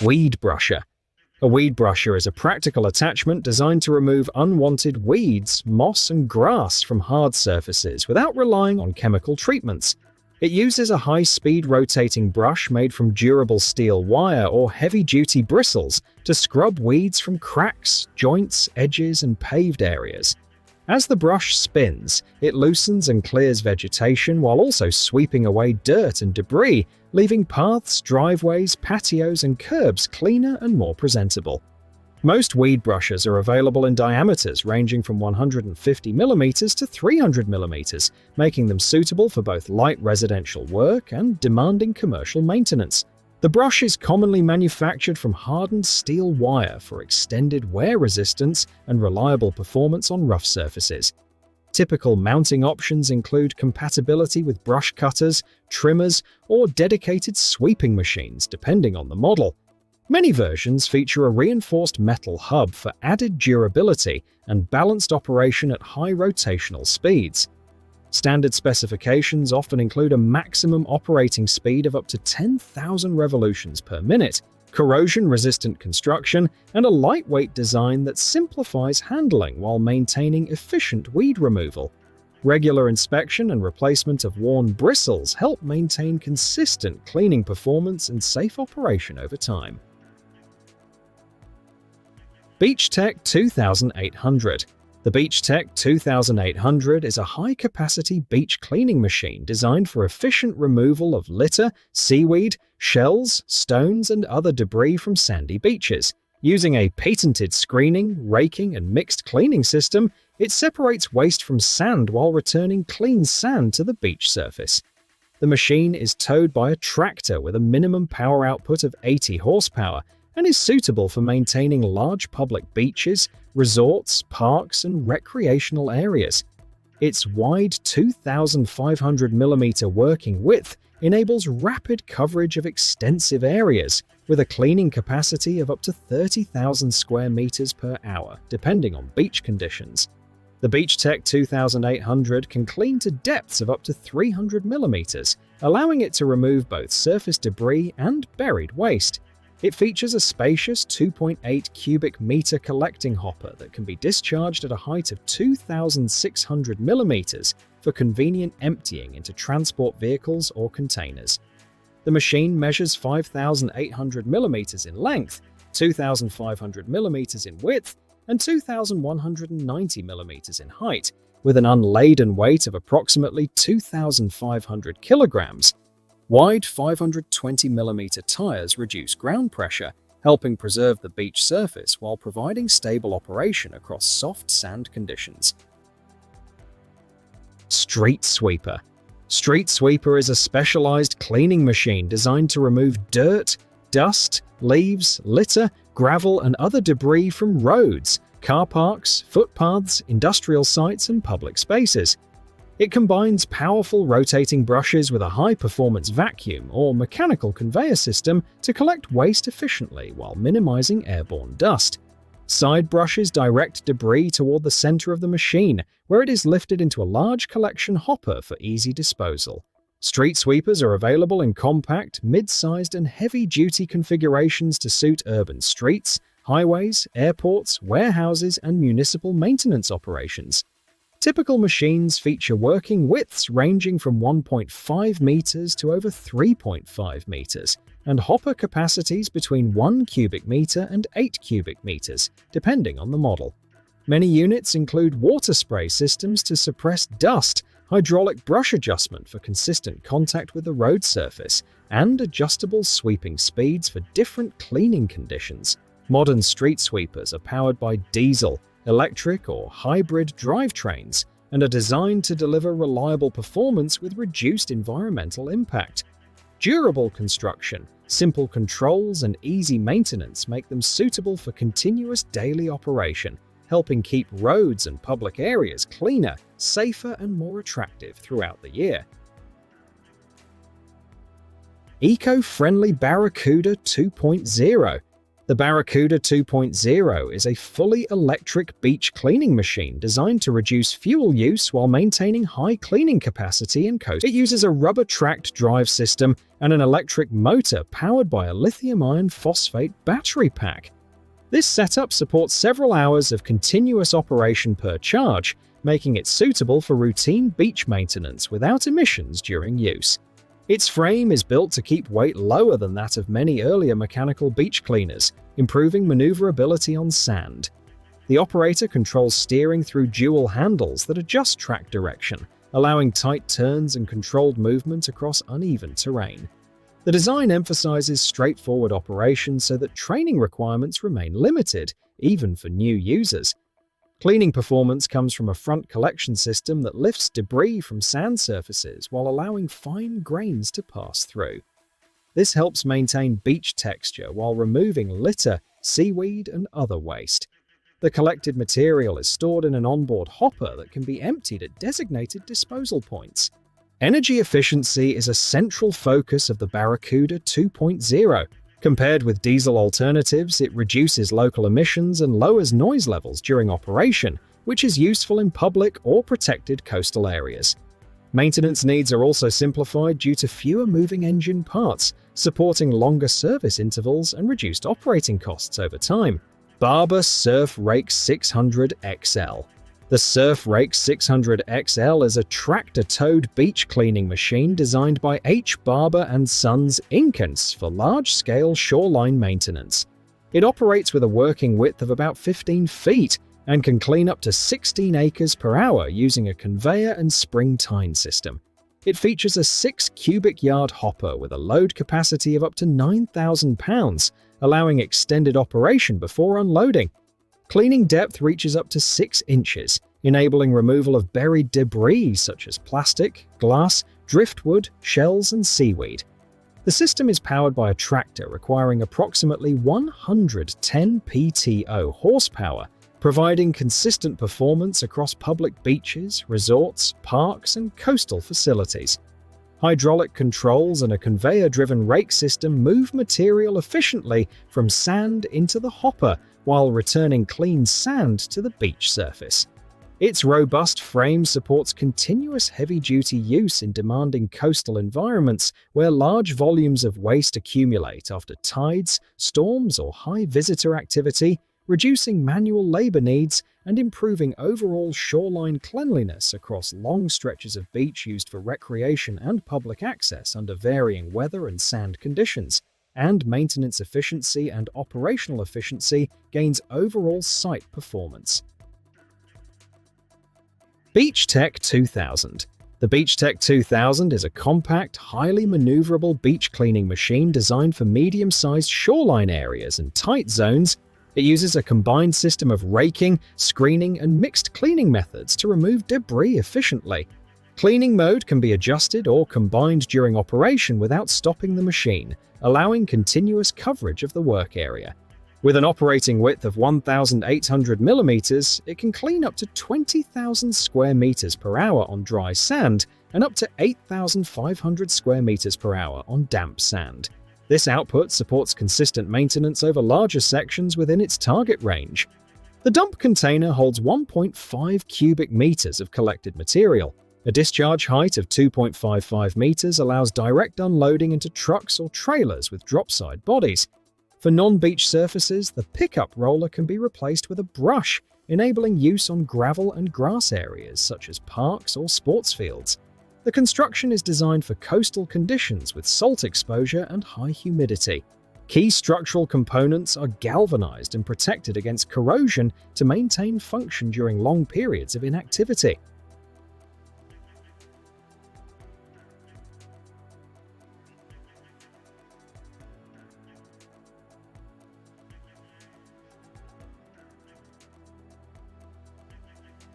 Weed brusher. A weed brusher is a practical attachment designed to remove unwanted weeds, moss, and grass from hard surfaces without relying on chemical treatments. It uses a high-speed rotating brush made from durable steel wire or heavy-duty bristles to scrub weeds from cracks, joints, edges, and paved areas. As the brush spins, it loosens and clears vegetation while also sweeping away dirt and debris, leaving paths, driveways, patios, and curbs cleaner and more presentable. Most weed brushes are available in diameters ranging from 150mm to 300mm, making them suitable for both light residential work and demanding commercial maintenance. The brush is commonly manufactured from hardened steel wire for extended wear resistance and reliable performance on rough surfaces. Typical mounting options include compatibility with brush cutters, trimmers, or dedicated sweeping machines, depending on the model. Many versions feature a reinforced metal hub for added durability and balanced operation at high rotational speeds. Standard specifications often include a maximum operating speed of up to 10,000 revolutions per minute, corrosion-resistant construction, and a lightweight design that simplifies handling while maintaining efficient weed removal. Regular inspection and replacement of worn bristles help maintain consistent cleaning performance and safe operation over time. Beech 2800. The Beech 2800 is a high-capacity beach cleaning machine designed for efficient removal of litter, seaweed, shells, stones, and other debris from sandy beaches. Using a patented screening, raking, and mixed cleaning system, it separates waste from sand while returning clean sand to the beach surface. The machine is towed by a tractor with a minimum power output of 80 horsepower and is suitable for maintaining large public beaches, resorts, parks, and recreational areas. Its wide 2,500mm working width enables rapid coverage of extensive areas, with a cleaning capacity of up to 30,000 square meters per hour, depending on beach conditions. The Beech 2800 can clean to depths of up to 300mm, allowing it to remove both surface debris and buried waste. It features a spacious 2.8 cubic meter collecting hopper that can be discharged at a height of 2,600mm for convenient emptying into transport vehicles or containers. The machine measures 5,800mm in length, 2,500mm in width, and 2,190mm in height, with an unladen weight of approximately 2,500 kilograms. Wide 520mm tires reduce ground pressure, helping preserve the beach surface while providing stable operation across soft sand conditions. Street Sweeper. Street Sweeper is a specialized cleaning machine designed to remove dirt, dust, leaves, litter, gravel, and other debris from roads, car parks, footpaths, industrial sites, and public spaces. It combines powerful rotating brushes with a high-performance vacuum or mechanical conveyor system to collect waste efficiently while minimizing airborne dust. Side brushes direct debris toward the center of the machine, where it is lifted into a large collection hopper for easy disposal. Street sweepers are available in compact, mid-sized, and heavy-duty configurations to suit urban streets, highways, airports, warehouses, and municipal maintenance operations. Typical machines feature working widths ranging from 1.5 meters to over 3.5 meters, and hopper capacities between 1 cubic meter and 8 cubic meters, depending on the model. Many units include water spray systems to suppress dust, hydraulic brush adjustment for consistent contact with the road surface, and adjustable sweeping speeds for different cleaning conditions. Modern street sweepers are powered by diesel, electric, or hybrid drivetrains, and are designed to deliver reliable performance with reduced environmental impact. Durable construction, simple controls, and easy maintenance make them suitable for continuous daily operation, helping keep roads and public areas cleaner, safer, and more attractive throughout the year. Eco-friendly Barracuda 2.0. The Barracuda 2.0 is a fully electric beach cleaning machine designed to reduce fuel use while maintaining high cleaning capacity in coast. It uses a rubber-tracked drive system and an electric motor powered by a lithium iron phosphate battery pack. This setup supports several hours of continuous operation per charge, making it suitable for routine beach maintenance without emissions during use. Its frame is built to keep weight lower than that of many earlier mechanical beach cleaners, improving maneuverability on sand. The operator controls steering through dual handles that adjust track direction, allowing tight turns and controlled movement across uneven terrain. The design emphasizes straightforward operation so that training requirements remain limited, even for new users. Cleaning performance comes from a front collection system that lifts debris from sand surfaces while allowing fine grains to pass through. This helps maintain beach texture while removing litter, seaweed, and other waste. The collected material is stored in an onboard hopper that can be emptied at designated disposal points. Energy efficiency is a central focus of the Barracuda 2.0. Compared with diesel alternatives, it reduces local emissions and lowers noise levels during operation, which is useful in public or protected coastal areas. Maintenance needs are also simplified due to fewer moving engine parts, supporting longer service intervals and reduced operating costs over time. Barber Surf Rake 600 XL. The Surf Rake 600 XL is a tractor-towed beach cleaning machine designed by H. Barber & Sons Inc. for large-scale shoreline maintenance. It operates with a working width of about 15 feet and can clean up to 16 acres per hour using a conveyor and spring tine system. It features a 6 cubic yard hopper with a load capacity of up to 9,000 pounds, allowing extended operation before unloading. Cleaning depth reaches up to 6 inches, enabling removal of buried debris such as plastic, glass, driftwood, shells, and seaweed. The system is powered by a tractor requiring approximately 110 PTO horsepower, providing consistent performance across public beaches, resorts, parks, and coastal facilities. Hydraulic controls and a conveyor-driven rake system move material efficiently from sand into the hopper while returning clean sand to the beach surface. Its robust frame supports continuous heavy-duty use in demanding coastal environments where large volumes of waste accumulate after tides, storms, or high visitor activity, reducing manual labor needs and improving overall shoreline cleanliness across long stretches of beach used for recreation and public access under varying weather and sand conditions. And maintenance efficiency and operational efficiency gains overall site performance. Beech Tech 2000. The Beech Tech 2000 is a compact, highly maneuverable beach cleaning machine designed for medium-sized shoreline areas and tight zones. It uses a combined system of raking, screening, and mixed cleaning methods to remove debris efficiently. Cleaning mode can be adjusted or combined during operation without stopping the machine, allowing continuous coverage of the work area. With an operating width of 1,800 mm, it can clean up to 20,000 square meters per hour on dry sand and up to 8,500 square meters per hour on damp sand. This output supports consistent maintenance over larger sections within its target range. The dump container holds 1.5 cubic meters of collected material. A discharge height of 2.55 meters allows direct unloading into trucks or trailers with drop-side bodies. For non-beach surfaces, the pickup roller can be replaced with a brush, enabling use on gravel and grass areas such as parks or sports fields. The construction is designed for coastal conditions with salt exposure and high humidity. Key structural components are galvanized and protected against corrosion to maintain function during long periods of inactivity.